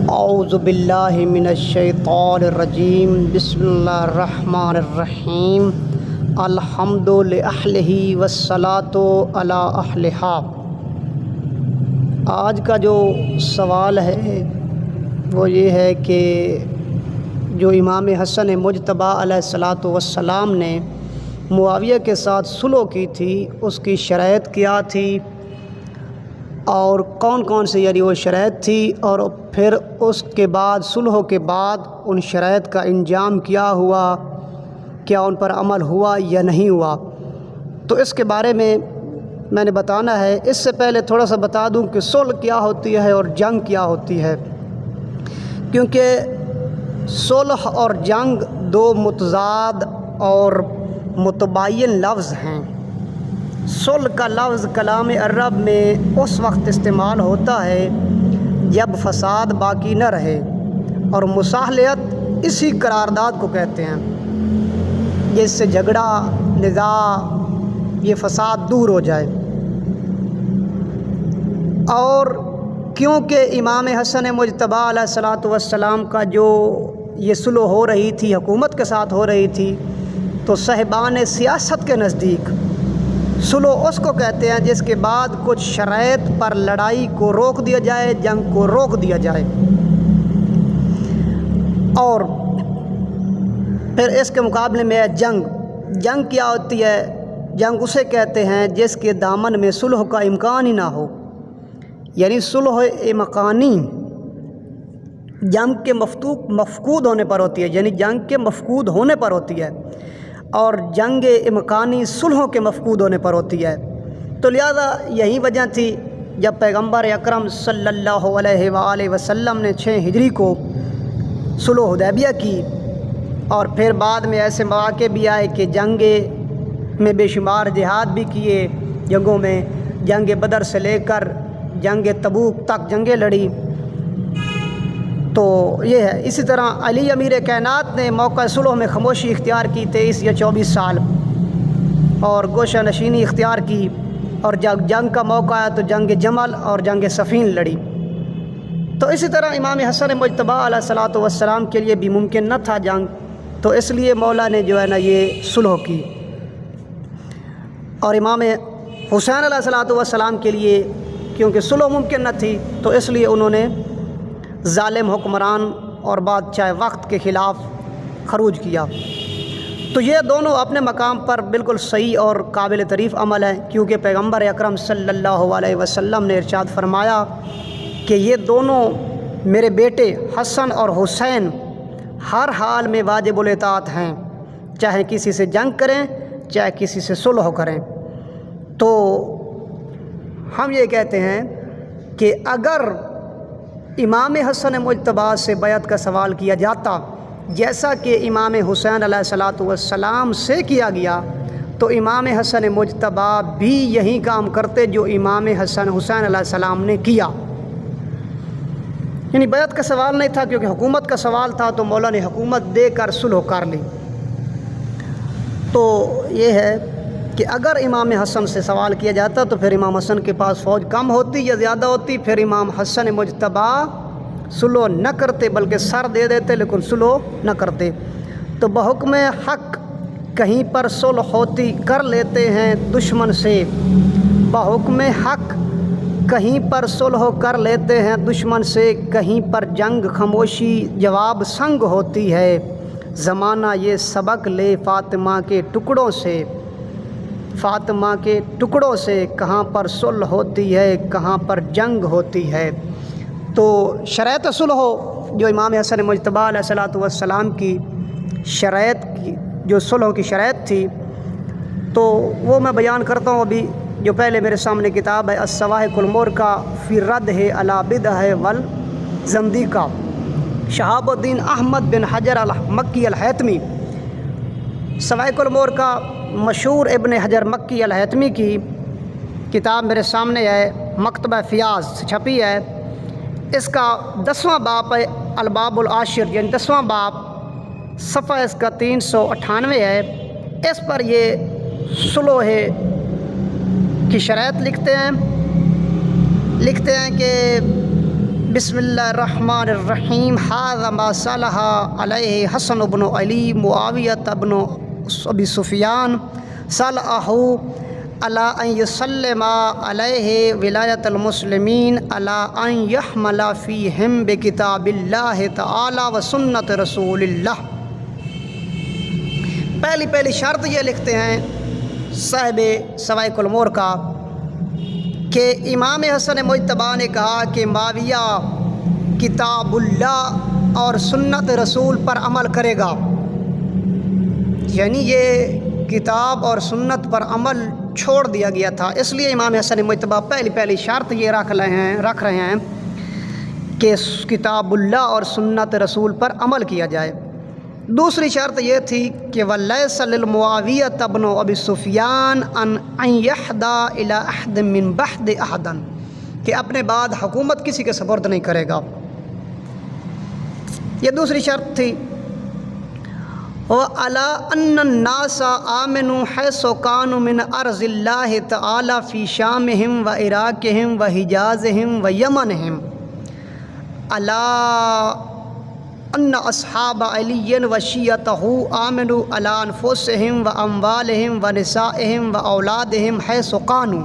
اعوذ باللہ من الشیطان الرجیم بسم اللہ الرحمن الرحیم الحمد لأہلہ والصلاۃ علی اہلہا۔ آج کا جو سوال ہے وہ یہ ہے کہ جو امام حسن مجتبیٰ علیہ الصلاۃ والسلام نے معاویہ کے ساتھ صلح کی تھی، اس کی شرائط کیا تھی اور کون کون سی وہ شرائط تھی، اور پھر اس کے بعد صلح کے بعد ان شرائط کا انجام کیا ہوا، کیا ان پر عمل ہوا یا نہیں ہوا، تو اس کے بارے میں نے بتانا ہے۔ اس سے پہلے تھوڑا سا بتا دوں کہ صلح کیا ہوتی ہے اور جنگ کیا ہوتی ہے، کیونکہ صلح اور جنگ دو متضاد اور متباین لفظ ہیں۔ صلح کا لفظ کلام عرب میں اس وقت استعمال ہوتا ہے جب فساد باقی نہ رہے، اور مصالحت اسی قرارداد کو کہتے ہیں جس سے جھگڑا، نزاع، یہ فساد دور ہو جائے۔ اور کیونکہ امام حسن مجتبیٰ علیہ الصلاۃ والسلام کا جو یہ صلح ہو رہی تھی، حکومت کے ساتھ ہو رہی تھی، تو صاحبان سیاست کے نزدیک صلح اس کو کہتے ہیں جس کے بعد کچھ شرائط پر لڑائی کو روک دیا جائے، جنگ کو روک دیا جائے۔ اور پھر اس کے مقابلے میں ہے جنگ۔ جنگ کیا ہوتی ہے؟ جنگ اسے کہتے ہیں جس کے دامن میں صلح کا امکان ہی نہ ہو، یعنی صلح امکانی جنگ کے مفقود ہونے پر ہوتی ہے، یعنی جنگ کے مفقود ہونے پر ہوتی ہے، اور جنگ امکانی صلحوں کے مفقود ہونے پر ہوتی ہے۔ تو لہذا یہی وجہ تھی جب پیغمبر اکرم صلی اللہ علیہ وآلہ وسلم نے 6 ہجری کو صلح حدیبیہ کی، اور پھر بعد میں ایسے مواقع بھی آئے کہ جنگ میں بے شمار جہاد بھی کیے، جنگوں میں جنگ بدر سے لے کر جنگ تبوک تک جنگیں لڑی۔ تو یہ ہے۔ اسی طرح علی امیر کائنات نے موقع صلح میں خاموشی اختیار کی 23 یا 24 سال، اور گوشہ نشینی اختیار کی، اور جب جنگ کا موقع آیا تو جنگ جمل اور جنگ صفین لڑی۔ تو اسی طرح امام حسن مجتبیٰ علیہ الصلاۃ والسلام کے لیے بھی ممکن نہ تھا جنگ، تو اس لیے مولا نے جو ہے نا یہ صلح کی۔ اور امام حسین علیہ الصلاۃ والسلام کے لیے کیونکہ صلح ممکن نہ تھی، تو اس لیے انہوں نے ظالم حکمران اور بادشاہ وقت کے خلاف خروج کیا۔ تو یہ دونوں اپنے مقام پر بالکل صحیح اور قابل تعریف عمل ہے، کیونکہ پیغمبر اکرم صلی اللہ علیہ وسلم نے ارشاد فرمایا کہ یہ دونوں میرے بیٹے حسن اور حسین ہر حال میں واجب الاطاعت ہیں، چاہے کسی سے جنگ کریں چاہے کسی سے صلح کریں۔ تو ہم یہ کہتے ہیں کہ اگر امام حسن مجتبیٰ سے بیعت کا سوال کیا جاتا جیسا کہ امام حسین علیہ الصلاۃ والسلام سے کیا گیا، تو امام حسن مجتبیٰ بھی یہی کام کرتے جو امام حسین علیہ السلام نے کیا، یعنی بیعت کا سوال نہیں تھا، کیونکہ حکومت کا سوال تھا، تو مولا نے حکومت دے کر صلح کر لی۔ تو یہ ہے کہ اگر امام حسن سے سوال کیا جاتا تو پھر امام حسن کے پاس فوج کم ہوتی یا زیادہ ہوتی، پھر امام حسن مجتبیٰ صلح نہ کرتے بلکہ سر دے دیتے، لیکن صلح نہ کرتے۔ تو بحکم حق کہیں پر صلح ہوتی کر لیتے ہیں دشمن سے، بحکم حق کہیں پر صلح کر لیتے ہیں دشمن سے، کہیں پر جنگ خاموشی جواب سنگ ہوتی ہے، زمانہ یہ سبق لے فاطمہ کے ٹکڑوں سے، فاطمہ کے ٹکڑوں سے، کہاں پر صلح ہوتی ہے کہاں پر جنگ ہوتی ہے۔ تو شرائط صلح جو امام حسن مجتبیٰ علیہ الصلاۃ والسلام کی شرائط کی، جو صلح کی شرائط تھی، تو وہ میں بیان کرتا ہوں ابھی۔ جو پہلے میرے سامنے کتاب ہے الصواعق المرکہ فی الرد علی بدعہ والزندیقہ، شہاب الدین احمد بن حجر المکی الحیتمی۔ صواعق المرکہ مشہور ابن حجر مکی الحیتمی کی کتاب میرے سامنے ہے، مکتبہ فیاض سے چھپی ہے۔ اس کا 10واں باب ہے، الباب العاشر، یعنی 10واں باب، صفحہ اس کا 398 ہے۔ اس پر یہ صلح کی شرائط لکھتے ہیں کہ بسم اللہ الرحمن الرحیم ھذا ما صلح علیہ حسن بن علی معاویہ بن ابی سفیان صلح علی ان یسلم علیہ ولایت المسلمین علی ان یحمل فیہم بکتاب اللہ تعالی و سنت رسول اللہ۔ پہلی شرط یہ لکھتے ہیں صاحب سوائق الامور کا کہ امام حسن مجتبیٰ نے کہا کہ معاویہ کتاب اللہ اور سنت رسول پر عمل کرے گا، یعنی یہ کتاب اور سنت پر عمل چھوڑ دیا گیا تھا، اس لیے امام حسن مجتبیٰ پہلی شرط یہ رکھ رہے ہیں کہ کتاب اللہ اور سنت رسول پر عمل کیا جائے۔ دوسری شرط یہ تھی کہ وَلَيْسَ لِلْمُعَاوِيَةَ بْنُ أَبِي سُفْيَانَ أَنْ يَحْدَى إِلَىٰ أَحَدٍ مِّن بَعْدِ أَحَدًا، کہ اپنے بعد حکومت کسی کے سپرد نہیں کرے گا، یہ دوسری شرط تھی۔ وَعَلَىٰ أَنَّ النَّاسَ آمِنُوا حَيْثُ كَانُوا مِنْ أَرْضِ اللَّهِ تَعَالَىٰ فِي شَامِهِمْ وَعِرَاقِهِمْ وَحِجَازِهِمْ وَيَمَنِهِمْ عَلَىٰ ان اصحاب علی و شیعتہ آمنوا علی انفسہم و اموالہم و نسائہم و اولادہم حیث کانوا۔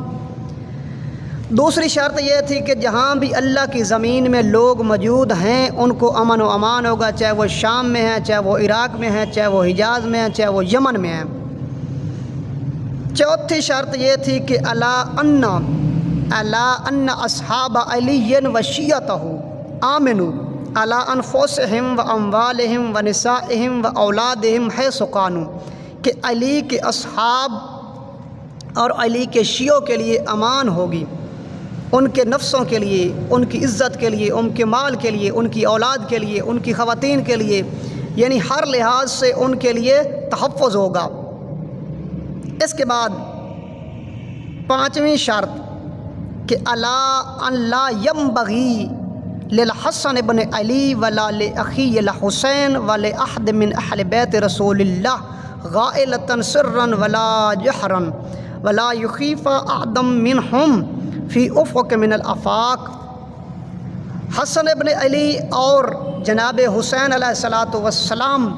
دوسری شرط یہ تھی کہ جہاں بھی اللہ کی زمین میں لوگ موجود ہیں ان کو امن و امان ہوگا، چاہے وہ شام میں ہیں، چاہے وہ عراق میں ہیں، چاہے وہ حجاز میں ہیں، چاہے وہ یمن میں ہیں۔ چوتھی شرط یہ تھی کہ الا ان اصحاب علی و شیعتہ آمنوا علی انفسہم و اموالہم و نسائہم و اولادہم حیث کانوا، کہ علی کے اصحاب اور علی کے شیعوں کے لیے امان ہوگی، ان کے نفسوں کے لیے، ان کی عزت کے لیے، ان کے مال کے لیے، ان کی اولاد کے لیے، ان کی خواتین کے لیے، یعنی ہر لحاظ سے ان کے لیے تحفظ ہوگا۔ اس کے بعد پانچویں شرط کہ الا ان لا ينبغي للحسن بن علی ولا لأخی الحسین ولا احد من اہل بیت رسول اللہ غائلۃ سرا ولا جہرا ولا یخیف احدا منہم فی افق من الافاق۔ حسن ابن علی اور جناب حسین علیہ الصلاۃ والسلام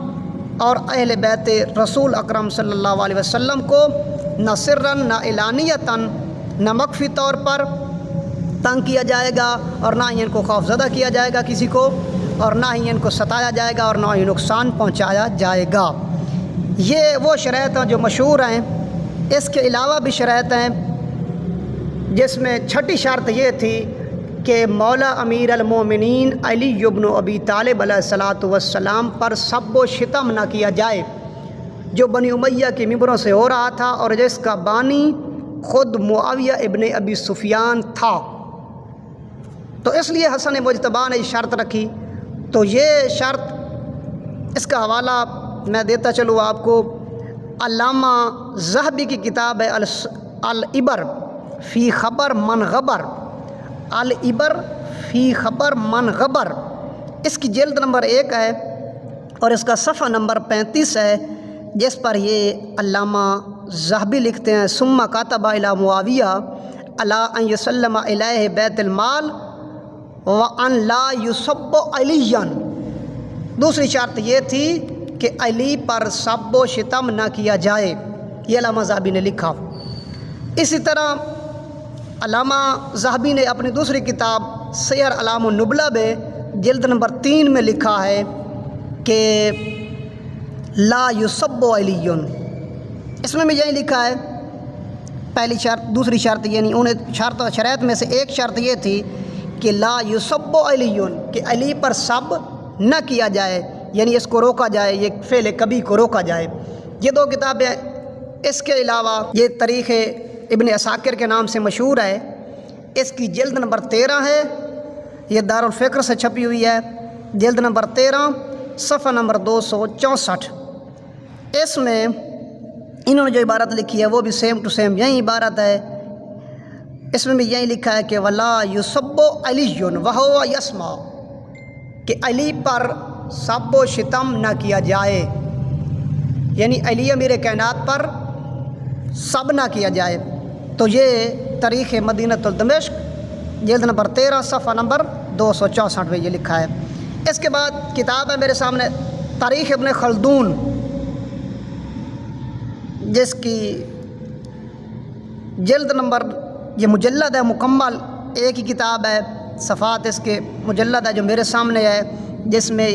اور اہل بیت رسول اکرم صلی اللہ علیہ وسلم کو نہ سرًا نہ اعلانیتاً نہ مخفی طور پر تنگ کیا جائے گا، اور نہ ہی ان کو خوف زدہ کیا جائے گا کسی کو، اور نہ ہی ان کو ستایا جائے گا، اور نہ ہی نقصان پہنچایا جائے گا۔ یہ وہ شرائط ہیں جو مشہور ہیں۔ اس کے علاوہ بھی شرائط ہیں، جس میں چھٹی شرط یہ تھی کہ مولا امیر المومنین علی بن ابی طالب علیہ الصلاۃ والسلام پر سب و شتم نہ کیا جائے، جو بنی امیہ کے ممبروں سے ہو رہا تھا اور جس کا بانی خود معاویہ ابن ابی سفیان تھا۔ تو اس لیے حسن مجتبیٰ نے شرط رکھی۔ تو یہ شرط، اس کا حوالہ میں دیتا چلوں آپ کو، علامہ ذہبی کی کتاب ہے العبر فی خبر من غبر، العبر فی خبر من غبر، اس کی جلد نمبر 1 ہے اور اس کا صفحہ نمبر 35 ہے، جس پر یہ علامہ ذہبی لکھتے ہیں ثم کاتب الی معاویہ الا ان یسلم الیہ بیت المال وان لا یسب علیًا۔ دوسری شرط یہ تھی کہ علی پر سب و شتم نہ کیا جائے، یہ علامہ ذہبی نے لکھا۔ اسی طرح علامہ ذہبی نے اپنی دوسری کتاب سیر اعلام النبلہ میں جلد نمبر 3 میں لکھا ہے کہ لا یسب علی، اس میں بھی یہی لکھا ہے۔ پہلی شرط، دوسری شرط، یعنی انہیں شرائط میں سے ایک شرط یہ تھی کہ لا یسب علی، کہ علی پر سب نہ کیا جائے، یعنی اس کو روکا جائے، یہ فعل کبھی کو روکا جائے۔ یہ 2 کتابیں۔ اس کے علاوہ یہ تاریخ ابن عساکر کے نام سے مشہور ہے، اس کی جلد نمبر 13 ہے، یہ دارالفکر سے چھپی ہوئی ہے، جلد نمبر 13 صفحہ نمبر 264۔ اس میں انہوں نے جو عبارت لکھی ہے وہ بھی سیم ٹو سیم یہی عبارت ہے۔ اس میں بھی یہی لکھا ہے کہ ولا یسب علی وہو یسمع، کہ علی پر سب و شتم نہ کیا جائے، یعنی علی امیر کائنات پر سب نہ کیا جائے۔ تو یہ تاریخ مدینہ الدمشق جلد نمبر 13 صفحہ نمبر 264 میں یہ لکھا ہے۔ اس کے بعد کتاب ہے میرے سامنے تاریخ ابن خلدون، جس کی جلد نمبر، یہ مجلد ہے مکمل، ایک ہی کتاب ہے، صفحات اس کے مجلد ہے جو میرے سامنے ہے، جس میں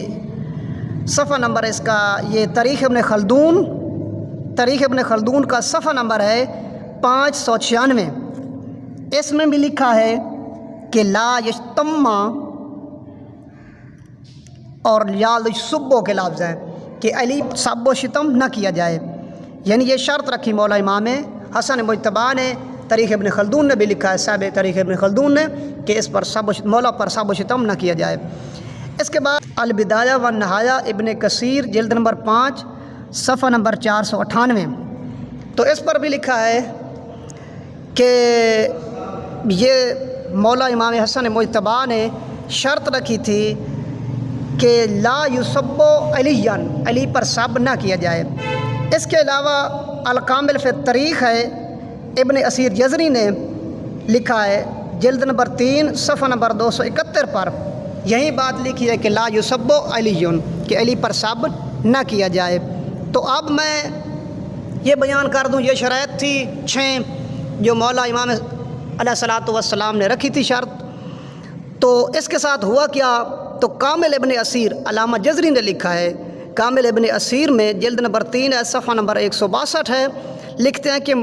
صفحہ نمبر اس کا یہ تاریخ ابن خلدون کا صفحہ نمبر ہے 596۔ اس میں بھی لکھا ہے کہ لا یجتمع اور یا یسبو کے لفظ ہیں کہ علی سب و شتم نہ کیا جائے، یعنی یہ شرط رکھی مولا امام حسن مجتبیٰ نے، تاریخ ابن خلدون نے بھی لکھا ہے، صاحب تاریخ ابن خلدون نے، کہ اس پر مولا پر سب و شتم نہ کیا جائے۔ اس کے بعد البدایہ والنہایہ ابن کثیر جلد نمبر 5 صفحہ نمبر 498، تو اس پر بھی لکھا ہے کہ یہ مولا امام حسن مجتبیٰ نے شرط رکھی تھی کہ لا یسب علی پر سب نہ کیا جائے۔ اس کے علاوہ الکامل فی التاریخ ہے، ابن اسیر جزری نے لکھا ہے جلد نمبر 3 صفحہ نمبر 271 پر یہی بات لکھی ہے کہ لا یسب علی، کہ علی پر سب نہ کیا جائے۔ تو اب میں یہ بیان کر دوں، یہ شرائط تھی 6 جو مولا امام علیہ الصلوۃ والسلام نے رکھی تھی شرط۔ تو اس کے ساتھ ہوا کیا، تو کامل ابن اسیر علامہ جزری نے لکھا ہے، کامل ابن اسیر میں جلد نمبر 3 ہے، صفحہ نمبر 162 ہے، لکھتے ہیں کہ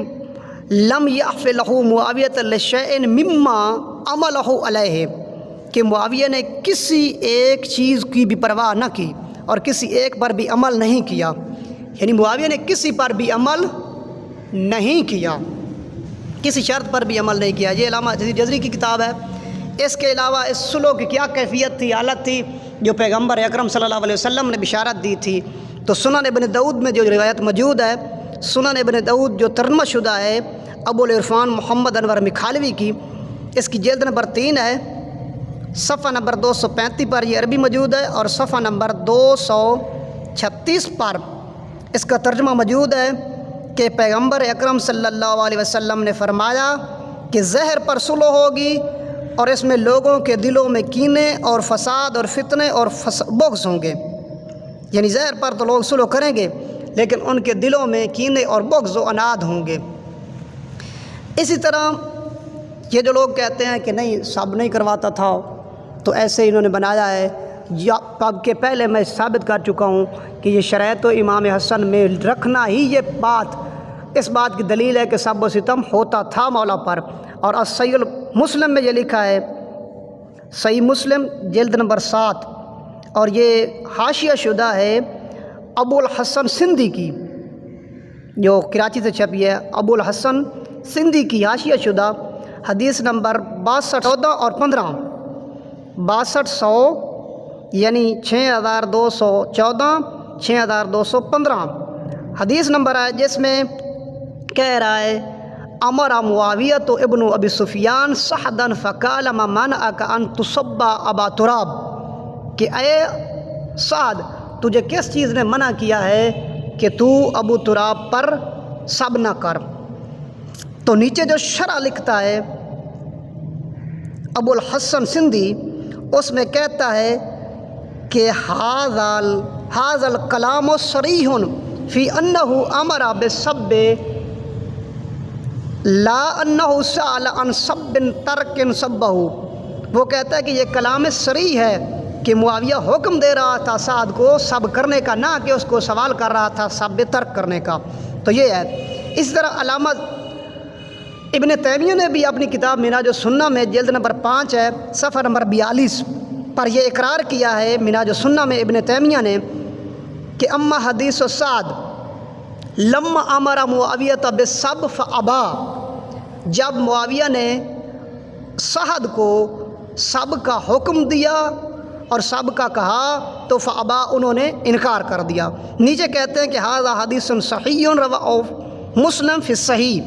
لم یعف لہ معاویۃ لشیء مما عملہ علیہ، کہ معاویہ نے کسی ایک چیز کی بھی پرواہ نہ کی اور کسی ایک پر بھی عمل نہیں کیا، یعنی معاویہ نے کسی پر بھی عمل نہیں کیا، کسی شرط پر بھی عمل نہیں کیا۔ یہ علامہ جزری کی کتاب ہے۔ اس کے علاوہ اس صلح کی کیا کیفیت تھی، حالت تھی، جو پیغمبر اکرم صلی اللہ علیہ وسلم نے بشارت دی تھی، تو سنن ابن داؤد میں جو روایت موجود ہے، سنن ابن داؤد جو ترجمہ شدہ ہے ابو العرفان محمد انور مکھالوی کی، اس کی جلد نمبر 3 ہے، صفحہ نمبر 235 پر یہ عربی موجود ہے، اور صفحہ نمبر 236 پر اس کا ترجمہ موجود ہے کہ پیغمبر اکرم صلی اللہ علیہ وسلم نے فرمایا کہ زہر پر صلح ہوگی اور اس میں لوگوں کے دلوں میں کینے اور فساد اور فتنے اور بغض ہوں گے، یعنی زہر پر تو لوگ صلح کریں گے لیکن ان کے دلوں میں کینے اور بغض و عناد ہوں گے۔ اسی طرح یہ جو لوگ کہتے ہیں کہ نہیں سب نہیں کرواتا تھا، تو ایسے انہوں نے بنایا ہے، اب کے پہلے میں ثابت کر چکا ہوں کہ یہ شرائط و امام حسن میں رکھنا ہی یہ بات اس بات کی دلیل ہے کہ سب و ستم ہوتا تھا مولا پر۔ اور صحیح مسلم میں یہ لکھا ہے، صحیح مسلم جلد نمبر 7، اور یہ حاشیہ شدہ ہے ابو الحسن سندھی کی، جو کراچی سے چھپی ہے، ابو الحسن سندھی کی حاشیہ شدہ، حدیث نمبر 6214 اور 15، 6200 یعنی 6214 6215 حدیث نمبر ہے، جس میں کہہ رہا ہے امر معاویۃ ابن ابی سفیان سعدا فقال ما منعک ان تصب ابا تراب، کہ اے سعد تجھے کس چیز نے منع کیا ہے کہ تو ابو تراب پر سب نہ کر۔ تو نیچے جو شرح لکھتا ہے ابو الحسن سندھی، اس میں کہتا ہے کہ ھذا الکلام صریح فی انہ امر بالسب لا انہ سأل عن سب ترک سبہ، وہ کہتا ہے کہ یہ کلام صریح ہے کہ معاویہ حکم دے رہا تھا سعد کو سب کرنے کا، نہ کہ اس کو سوال کر رہا تھا سب ترک کرنے کا۔ تو یہ ہے۔ اس طرح علامہ ابن تیمیہ نے بھی اپنی کتاب منہاج السنہ میں جلد نمبر 5 ہے، صفحہ نمبر 42 پر یہ اقرار کیا ہے منہاج السنہ میں ابن تیمیہ نے کہ اما حدیث سعد لما امر معاویہ بالسب فابا، جب معاویہ نے سعد کو سب کا حکم دیا اور سب کا کہا تو فابا، انہوں نے انکار کر دیا۔ نیچے کہتے ہیں کہ ھذا حدیث صحیح رواہ مسلم فی الصحیح،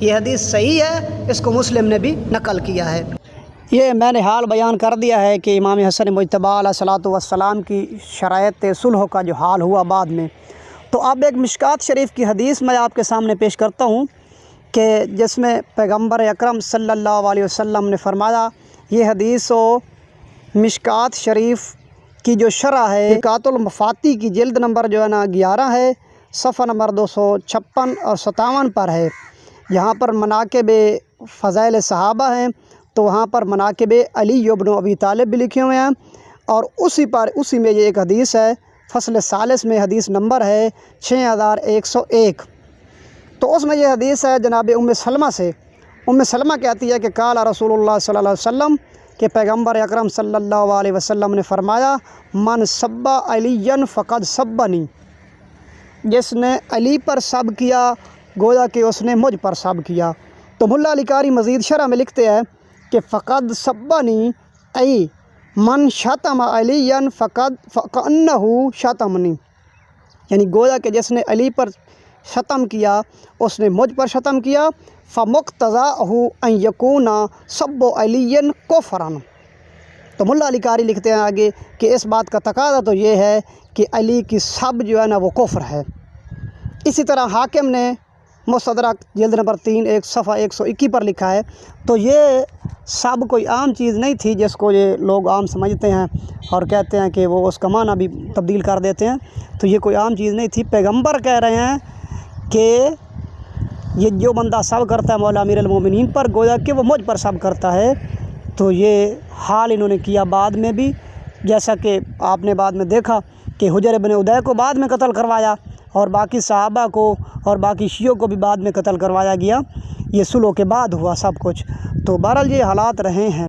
یہ حدیث صحیح ہے، اس کو مسلم نے بھی نقل کیا ہے۔ یہ میں نے حال بیان کر دیا ہے کہ امام حسن مجتبیٰ علیہ الصلوۃ والسلام کی شرائط صلح کا جو حال ہوا بعد میں۔ تو اب ایک مشکات شریف کی حدیث میں آپ کے سامنے پیش کرتا ہوں کہ جس میں پیغمبر اکرم صلی اللہ علیہ وسلم نے فرمایا، یہ حدیث مشکات شریف کی جو شرح ہے مشکات المفاتی کی جلد نمبر جو ہے نا 11 ہے، صفحہ نمبر 256 اور 57 پر ہے۔ یہاں پر مناقب فضائل صحابہ ہیں، تو وہاں پر مناقب علی ابن ابی طالب بھی لکھے ہوئے ہیں، اور اسی میں یہ ایک حدیث ہے، فصل ثالث میں حدیث نمبر ہے 6101۔ تو اس میں یہ حدیث ہے جناب ام سلمہ سے۔ ام سلمہ کہتی ہے کہ قال رسول اللہ صلی اللہ علیہ وسلم، کہ پیغمبر اکرم صلی اللہ علیہ وسلم نے فرمایا، من سب علی فقد سبنی، جس نے علی پر سب کیا گویا کہ اس نے مجھ پر سب کیا۔ تو ملا علی قاری مزید شرح میں لکھتے ہیں کہ فقد سبنی ای من شتم علی فکأنہ شتمنی، یعنی گویا کہ جس نے علی پر شتم کیا اس نے مجھ پر شتم کیا۔ فمقتضاہ ان یکون سب علی کفرا، تو ملا علی قاری لکھتے ہیں آگے کہ اس بات کا تقاضا تو یہ ہے کہ علی کی سب جو ہے نا وہ کفر ہے۔ اسی طرح حاکم نے مستدرک جلد نمبر 3 ایک صفحہ 121 پر لکھا ہے۔ تو یہ سب کوئی عام چیز نہیں تھی جس کو یہ لوگ عام سمجھتے ہیں اور کہتے ہیں کہ وہ اس کا معنی بھی تبدیل کر دیتے ہیں، تو یہ کوئی عام چیز نہیں تھی۔ پیغمبر کہہ رہے ہیں کہ یہ جو بندہ سب کرتا ہے مولا امیر المومنین پر، گویا کہ وہ مجھ پر سب کرتا ہے۔ تو یہ حال انہوں نے کیا بعد میں بھی، جیسا کہ آپ نے بعد میں دیکھا کہ حجر بن ادے کو بعد میں قتل کروایا، اور باقی صحابہ کو اور باقی شیعوں کو بھی بعد میں قتل کروایا گیا۔ یہ صلح کے بعد ہوا سب کچھ۔ تو بہرحال یہ حالات رہے ہیں۔